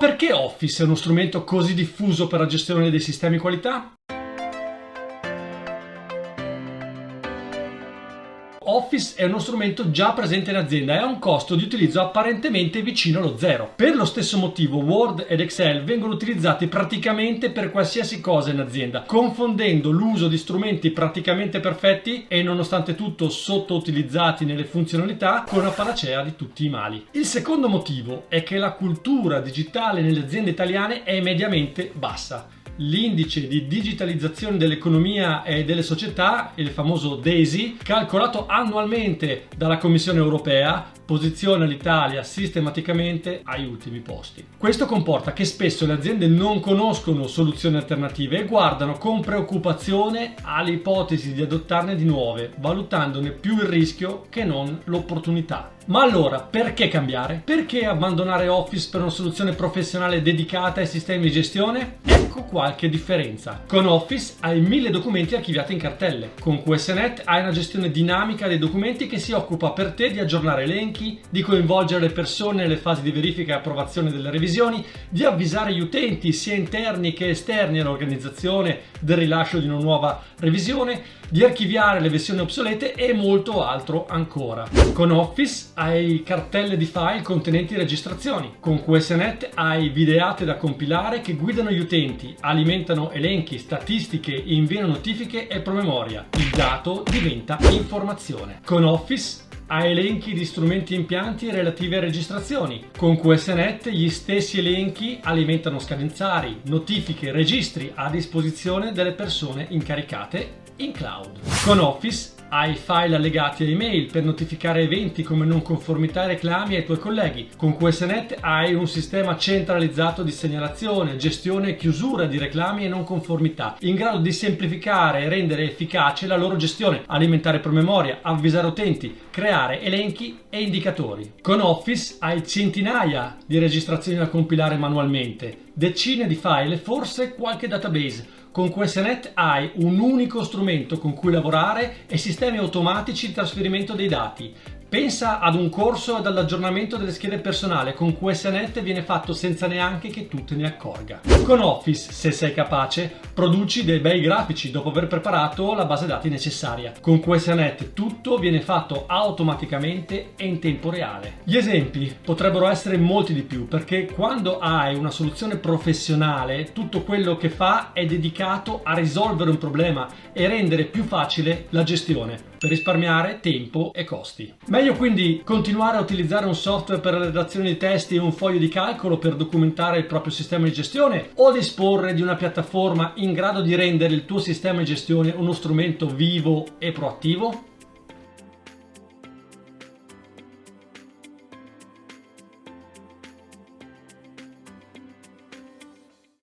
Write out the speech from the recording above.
Perché Office è uno strumento così diffuso per la gestione dei sistemi qualità? Office è uno strumento già presente in azienda e ha un costo di utilizzo apparentemente vicino allo zero. Per lo stesso motivo Word ed Excel vengono utilizzati praticamente per qualsiasi cosa in azienda, confondendo l'uso di strumenti praticamente perfetti e nonostante tutto sottoutilizzati nelle funzionalità con la panacea di tutti i mali. Il secondo motivo è che la cultura digitale nelle aziende italiane è mediamente bassa. L'indice di digitalizzazione dell'economia e delle società, il famoso DESI, calcolato annualmente dalla Commissione europea, posiziona l'Italia sistematicamente agli ultimi posti. Questo comporta che spesso le aziende non conoscono soluzioni alternative e guardano con preoccupazione alle ipotesi di adottarne di nuove, valutandone più il rischio che non l'opportunità. Ma allora, perché cambiare? Perché abbandonare Office per una soluzione professionale dedicata ai sistemi di gestione? Ecco qualche differenza. Con Office hai 1000 documenti archiviati in cartelle. Con QSNet hai una gestione dinamica dei documenti che si occupa per te di aggiornare elenchi, di coinvolgere le persone nelle fasi di verifica e approvazione delle revisioni, di avvisare gli utenti sia interni che esterni all'organizzazione del rilascio di una nuova revisione, di archiviare le versioni obsolete e molto altro ancora. Con Office hai cartelle di file contenenti registrazioni. Con QSNet hai videate da compilare che guidano gli utenti, alimentano elenchi, statistiche, inviano notifiche e promemoria. Il dato diventa informazione. Con Office hai elenchi di strumenti e impianti relativi a registrazioni. Con QSNet gli stessi elenchi alimentano scadenzari, notifiche, registri a disposizione delle persone incaricate in cloud. Con Office hai file allegati a email per notificare eventi come non conformità e reclami ai tuoi colleghi. Con QSNet hai un sistema centralizzato di segnalazione, gestione e chiusura di reclami e non conformità, in grado di semplificare e rendere efficace la loro gestione, alimentare promemoria, avvisare utenti, creare elenchi e indicatori. Con Office hai centinaia di registrazioni da compilare manualmente, decine di file e forse qualche database. Con QSNet hai un unico strumento con cui lavorare e sistemi automatici di trasferimento dei dati. Pensa ad un corso ed all'aggiornamento delle schede personali. Con QSNet viene fatto senza neanche che tu te ne accorga. Con Office, se sei capace, produci dei bei grafici dopo aver preparato la base dati necessaria. Con QSNet tutto viene fatto automaticamente e in tempo reale. Gli esempi potrebbero essere molti di più, perché quando hai una soluzione professionale, tutto quello che fa è dedicato a risolvere un problema e rendere più facile la gestione, per risparmiare tempo e costi. Meglio quindi continuare a utilizzare un software per la redazione di testi e un foglio di calcolo per documentare il proprio sistema di gestione, o disporre di una piattaforma in grado di rendere il tuo sistema di gestione uno strumento vivo e proattivo?